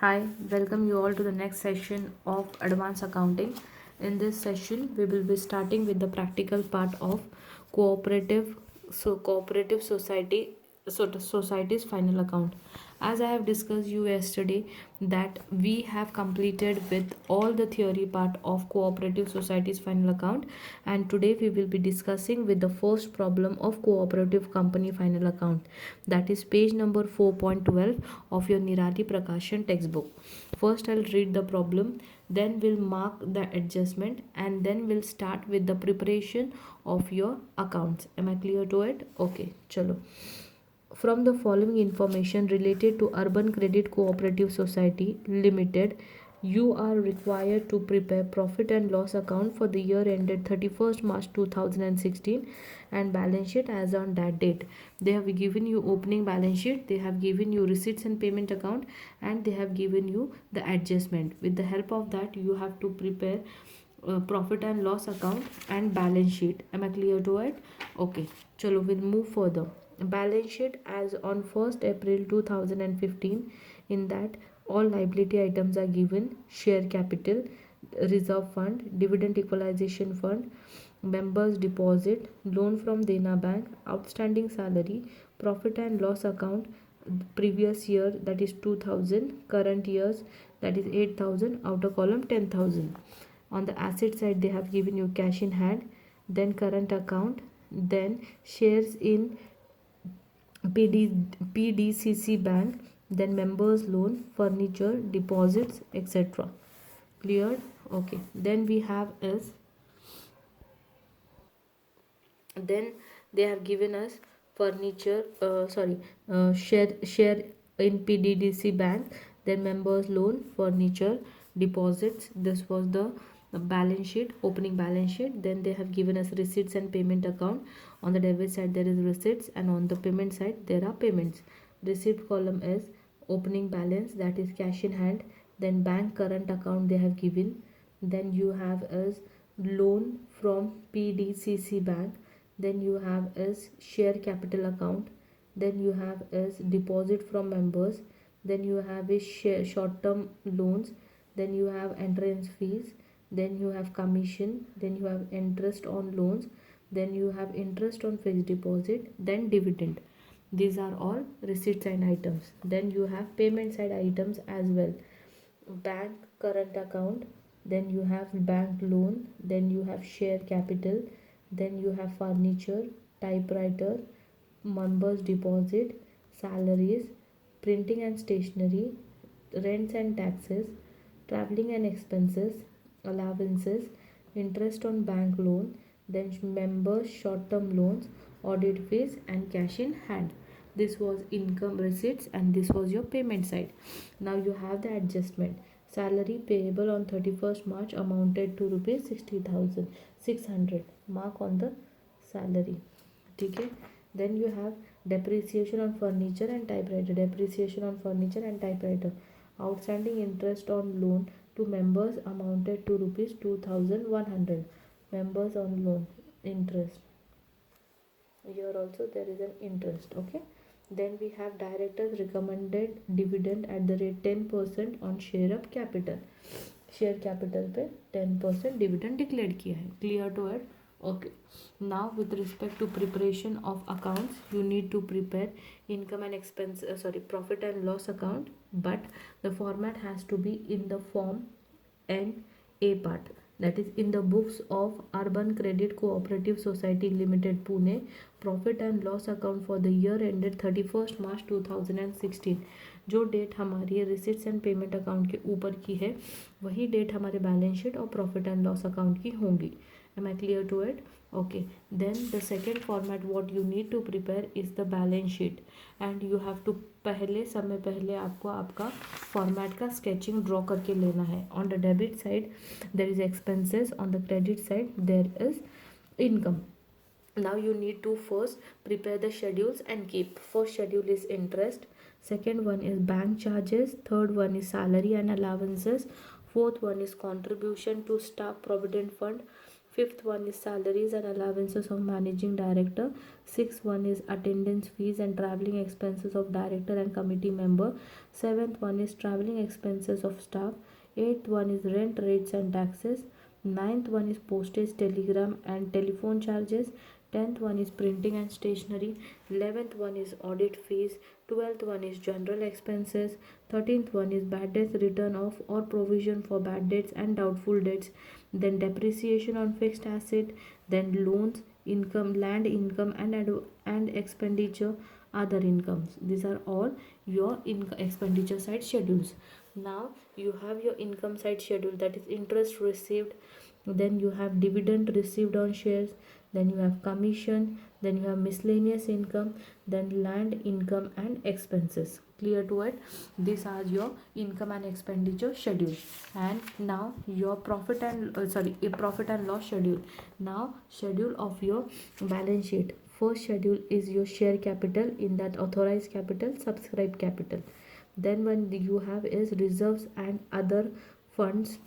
Hi, welcome you all to the next session of Advanced Accounting. In this session, we will be starting with the practical part of cooperative cooperative society's final account. As I have discussed you yesterday that we have completed with all the theory part of cooperative society's final account, and today we will be discussing with the first problem of cooperative company final account, that is page number 4.12 of your Nirali Prakashan textbook. First I'll read the problem, then we'll mark the adjustment, and then we'll start with the preparation of your accounts. Am I clear to it? Okay, chalo. From the following information related to Urban Credit Cooperative Society Limited, you are required to prepare profit and loss account for the year ended 31st March 2016 and balance sheet as on that date. They have given you opening balance sheet, they have given you receipts and payment account, and they have given you the adjustment. With the help of that, you have to prepare profit and loss account and balance sheet. Am I clear to it? Okay, chalo, we'll move further. Balance sheet as on 1st April 2015. In that, all liability items are given: share capital, reserve fund, dividend equalization fund, members deposit, loan from Dena Bank, outstanding salary, profit and loss account previous year, that is 2000, current years, that is 8000, outer column 10,000. On the asset side, they have given you cash in hand, then current account, then shares in PDCC bank, then members loan, furniture, deposits, etc. Cleared? Okay. Then we have is, then they have given us furniture, share in PDDC bank, then members loan, furniture, deposits. This was the balance sheet, opening balance sheet. Then they have given us receipts and payment account. On the debit side there is receipts, and on the payment side there are payments. Receipt column is opening balance, that is cash in hand, then bank current account they have given, then you have as loan from PDCC bank, then you have is share capital account, then you have is deposit from members, then you have is share short term loans, then you have entrance fees, then you have commission, then you have interest on loans, then you have interest on fixed deposit, then dividend. These are all receipts and items. Then you have payment side items as well: bank current account, then you have bank loan, then you have share capital, then you have furniture, typewriter, members deposit, salaries, printing and stationery, rents and taxes, traveling and expenses, allowances, interest on bank loan, then members short term loans, audit fees, and cash in hand. This was income receipts, and this was your payment side. Now you have the adjustment. Salary payable on 31st March amounted to rupees 60,600. Mark on the salary. Okay. Then you have depreciation on furniture and typewriter. Depreciation on furniture and typewriter. Outstanding interest on loan to members amounted to rupees 2,100. Members on loan interest. Here also there is an interest. Okay. Then we have directors recommended dividend at the rate 10% on share of capital. Share capital पे 10% dividend declare किया है. Clear to it? Okay. Now with respect to preparation of accounts, you need to prepare income and expense, profit and loss account, but the format has to be in the form NA part, that is in the books of Urban Credit Cooperative Society Limited Pune, profit and loss account for the year ended 31st March 2016. जो date हमारी receipts and payment account के ऊपर की है, वही date हमारे balance sheet और profit and loss account की होंगी. Am I clear to it? Okay. Then the second format what you need to prepare is the balance sheet, and you have to समय पहले आपको आपका फॉर्मेट का sketching draw करके लेना है. On the debit side there is expenses, on the credit side there is income. Now you need to first prepare the schedules and keep. First schedule is interest, second one is bank charges, third one is salary and allowances, fourth one is contribution to staff provident fund, Fifth one is salaries and allowances of managing director. Sixth one is attendance fees and traveling expenses of director and committee member. Seventh one is traveling expenses of staff. Eighth one is rent rates and taxes. Ninth one is postage, telegram and telephone charges. 10th one is printing and stationery. 11th one is audit fees. 12th one is general expenses. 13th one is bad debts return off or provision for bad debts and doubtful debts. Then depreciation on fixed asset. Then loans, income, land income and expenditure, other incomes. These are all your expenditure side schedules. Now you have your income side schedule, that is interest received, then you have dividend received on shares, then you have commission, then you have miscellaneous income, then land income and expenses. Clear to it? These are your income and expenditure schedule. And now your profit and profit and loss schedule. Now schedule of your balance sheet. First schedule is your share capital, in that authorized capital, subscribed capital. Then when you have is reserves and other funds.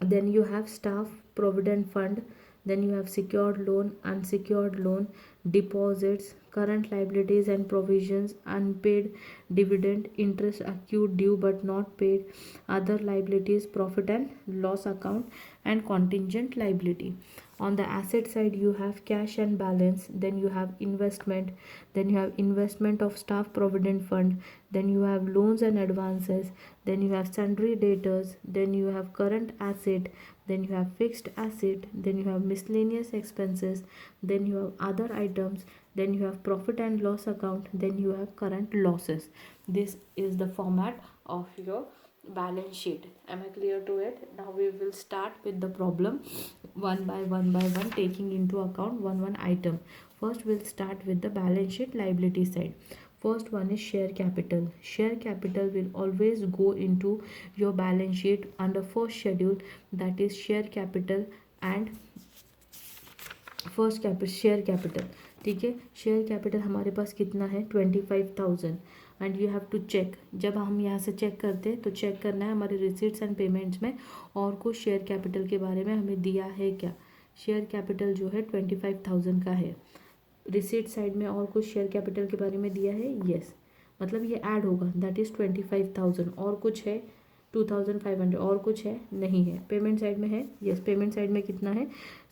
Then you have staff provident fund. Then you have secured loan, unsecured loan, deposits, current liabilities and provisions, unpaid dividend, interest accrued due but not paid, other liabilities, profit and loss account, and contingent liability. On the asset side you have cash and balance, then you have investment, then you have investment of staff provident fund, then you have loans and advances, then you have sundry debtors, then you have current asset, then you have fixed asset, then you have miscellaneous expenses, then you have other items, then you have profit and loss account, then you have current losses. This is the format of your balance sheet. Am I clear to it? Now we will start with the problem one by one, taking into account one item. First we'll start with the balance sheet liability side. First one is share capital. Share capital will always go into your balance sheet under first schedule, that is share capital and first share capital. ठीक है, share capital हमारे पास कितना है 25,000. And you have to check, जब हम यहाँ से चेक करते हैं तो चेक करना है हमारे रिसीट्स एंड पेमेंट्स में और कुछ शेयर कैपिटल के बारे में हमें दिया है क्या. शेयर कैपिटल जो है 25,000 का है. रिसीट साइड में और कुछ शेयर कैपिटल के बारे में दिया है, यस, मतलब ये ऐड होगा, दैट इज़ 25,000. और कुछ है 2,500, और कुछ है नहीं है. पेमेंट साइड में है, यस, पेमेंट साइड में कितना है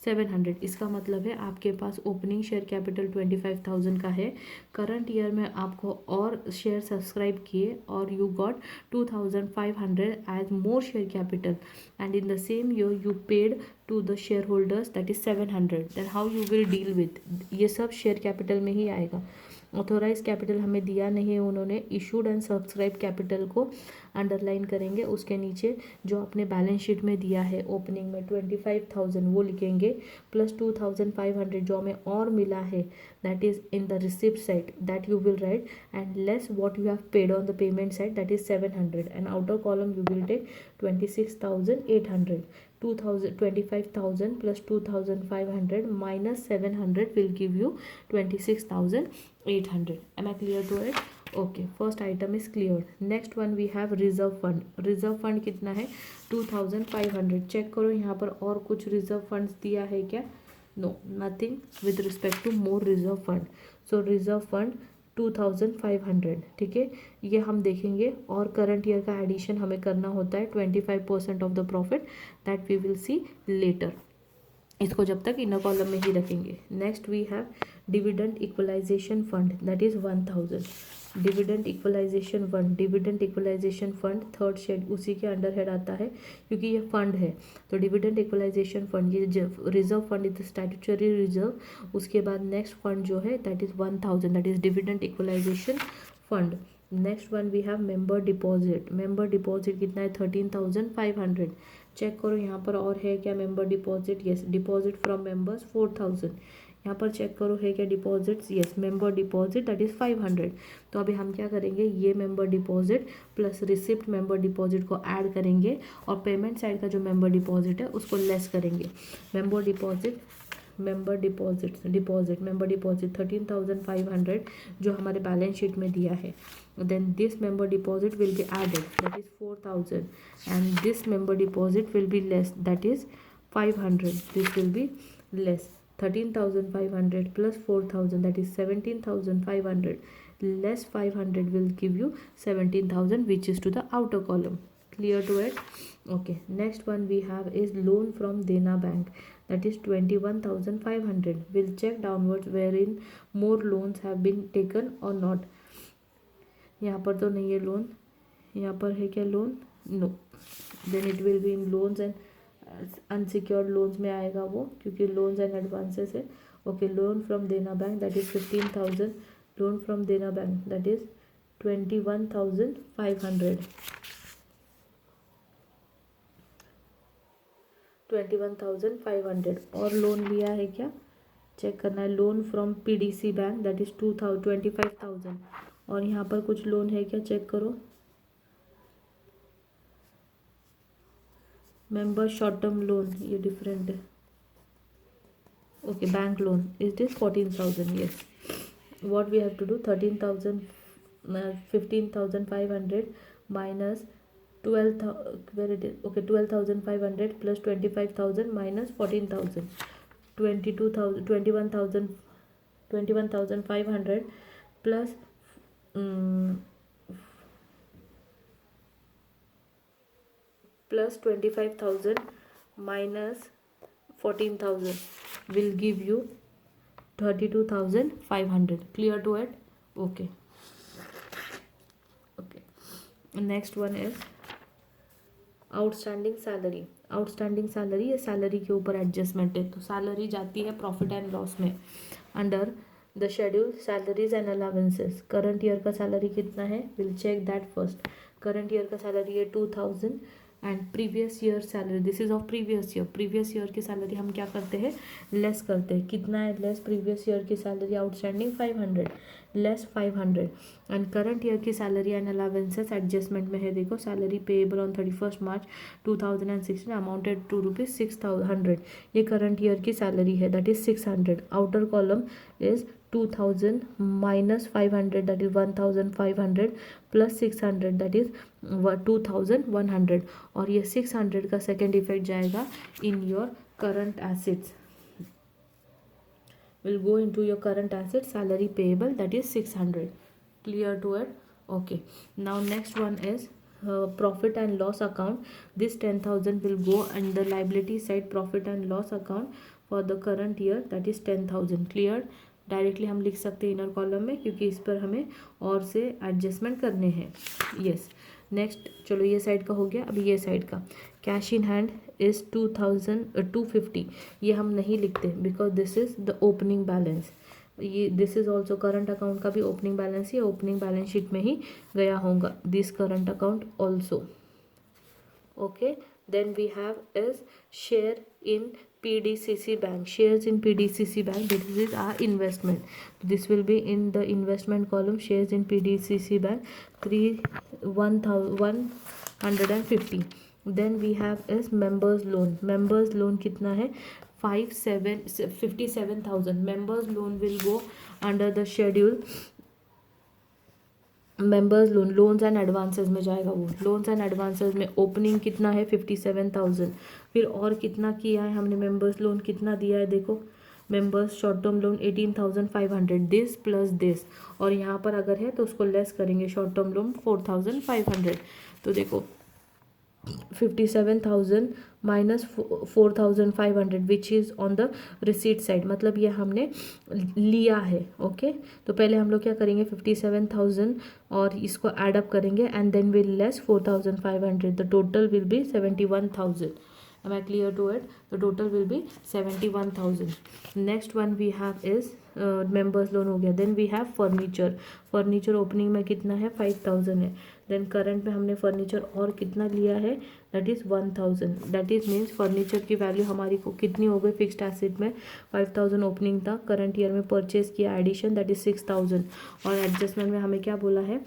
700. इसका मतलब है आपके पास ओपनिंग शेयर कैपिटल 25,000 का है. करंट ईयर में आपको और शेयर सब्सक्राइब किए और you got 2,500 as more share capital, and in the same year you paid to the share holders, that is 700. Then how you will deal with, ये सब share capital में ही आएगा. Authorise capital हमें दिया नहीं है उन्होंने. इशूड एंड सब्सक्राइब कैपिटल को अंडरलाइन करेंगे, उसके नीचे जो अपने बैलेंस शीट में दिया है ओपनिंग में 25,000 वो लिखेंगे, प्लस 2,500 जो हमें और मिला है that is in the receipt side, that you will write, and less what you have paid on the payment side, that is 700. And outer column you will take 26,800. 25,000 plus 2,500 minus 700 will give you 26,800. Am I clear to it? Okay, first item is cleared. Next one we have reserve fund. Reserve fund कितना है 2,500. Check करो यहाँ पर और कुछ reserve funds दिया है क्या? No, nothing with respect to more reserve fund. So reserve fund 2,500. ठीक है, ये हम देखेंगे. और करंट ईयर का एडिशन हमें करना होता है 25% of the profit, that we will see later. इसको जब तक इनर कॉलम में ही रखेंगे. Next we have dividend equalization fund, that is 1,000. Dividend equalization fund, dividend equalization fund third shed उसी के अंडर हेड आता है क्योंकि ये फंड है. तो डिविडेंड इक्वलाइजेशन फंड, ये reserve fund is statutory reserve. उसके बाद नेक्स्ट फंड जो है that is 1,000, that is dividend equalization fund. Next one we have member deposit. Member deposit कितना है 13,500. चेक करो यहाँ पर और है क्या member deposit, yes, deposit from members 4,000. यहाँ पर चेक करो है क्या deposits, yes, member deposit that is 500. तो अभी हम क्या करेंगे, ये member deposit plus receipt member deposit को ऐड करेंगे और पेमेंट साइड का जो मेंबर डिपॉजिट है उसको लेस करेंगे. मेंबर डिपॉजिट मेंबर डिपॉजिट 13,500 जो हमारे बैलेंस शीट में दिया है. Then this member deposit will be added, that is 4,000, and this member deposit will be less, that is 500, this will be less. 13,500 plus 4,000, that is 17,500, less 500 will give you 17,000, which is to the outer column. Clear to it? Okay, next one we have is loan from Dena Bank, that is 21,500. We'll check downwards wherein more loans have been taken or not. यहाँ पर तो नहीं है loan, यहाँ पर है क्या loan? No, then it will be in loans and unsecured loans में आएगा वो, क्योंकि लोन्स एंड एडवांसेस है. Okay, loan from Dena bank that is 15,000. Loan from Dena bank that is 21,500. 21,500. और लोन लिया है क्या चेक करना है. Loan from PDC bank that is 25,000. और यहाँ पर कुछ लोन है क्या चेक करो. मेंबर शॉर्ट टर्म लोन, ये डिफरेंट है. Okay, bank loan is this 14,000. Yes, what we have to do, 15,500 minus 12,000, where it is, okay, 12,500 plus 25,000 minus 14,000, 22,000, 21,500 plus plus 25,000 minus 14,000 will give you 32,500. Clear to it? Okay. Okay, next one is outstanding salary. Outstanding salary, ये salary के ऊपर adjustment है. तो salary जाती है profit and loss में under the schedule salaries and allowances. Current year का salary कितना है, will check that first. Current year का सैलरी है 2,000 and previous year salary, this is of previous year. Previous year की salary हम क्या करते हैं, लेस करते हैं. कितना है लेस प्रीवियस ईयर की salary outstanding 500, less 500. And current year की सैलरी एंड अलावेंसेस एडजस्टमेंट में है. देखो, salary payable on 31 March 2016 amounted to ₹600. ये करंट ईयर की सैलरी है, that is 600. Outer column is 2,000 minus 500, that is 1,500 plus 600, that is 2,100. और ये 600 का सेकेंड इफेक्ट जाएगा in your current assets, will go into your current asset salary payable, that is 600. Clear to it? Okay, now next one is profit and loss account. This 10,000 will go on the liability side profit and loss account for the current year, that is 10,000. Clear? Directly हम लिख सकते हैं inner column में, क्योंकि इस पर हमें और से एडजस्टमेंट करने हैं. यस, नेक्स्ट चलो ये साइड का हो गया. अभी ये साइड का कैश इन हैंड इज़ 250. ये हम नहीं लिखते because this is the opening balance. ये this is also current account का भी ओपनिंग बैलेंस ही ओपनिंग बैलेंस शीट में ही गया होगा. This current account also. Okay, then we have is share in PDCC bank. Shares in PDCC bank, this is our investment. This will be in the investment column. Shares in PDCC bank 150. Then we have is members loan. Members loan कितना है 57,000. members loan will go under the schedule members loan. Loans and advances में जाएगा वो. Loans and advances में opening कितना है 57,000. फिर और कितना किया है हमने, मेंबर्स लोन कितना दिया है देखो. Members short term loan 18,500, this plus this. और यहाँ पर अगर है तो उसको लेस करेंगे. Short term loan 4,500. तो देखो 57,000 minus 4,500 which is on the receipt side, मतलब ये हमने लिया है. ओके, तो पहले हम लोग क्या करेंगे 57,000 और इसको ऐड अप करेंगे and then will less 4,500. The total will be 71,000. Am I clear to it? The total will be 71,000. Next one we have is members loan हो गया. Then we have furniture. Furniture opening में कितना है 5,000 है. Then current में हमने furniture और कितना लिया है, that is 1,000. That is means furniture की वैल्यू हमारी को कितनी हो गई फिक्स्ड एसेट में 5,000 ओपनिंग था. करंट ईयर में परचेज किया एडिशन, that is 6,000. और एडजस्टमेंट में हमें क्या बोला है,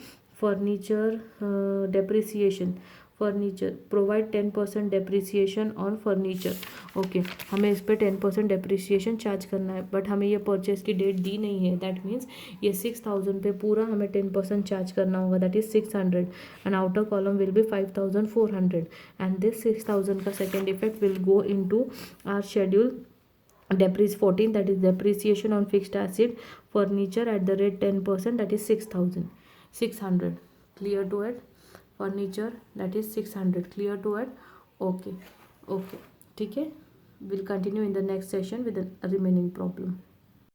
furniture depreciation. Furniture provide 10% depreciation on furniture. Okay, हमें इस पर 10% डेप्रिसिएशन चार्ज करना है, बट हमें ये परचेज की डेट दी नहीं है। दैट मीन्स ये 6000 पे पूरा हमें 10% चार्ज करना होगा, that is 600, and outer column will be 5400, and this 6000 का second effect will go in to our schedule depres 14, that is depreciation on fixed asset furniture at the rate 10%, that is 6600, clear to it? Furniture, that is 600, clear to it? Okay, okay, ठीक है, we'll continue in the next session with the remaining problem.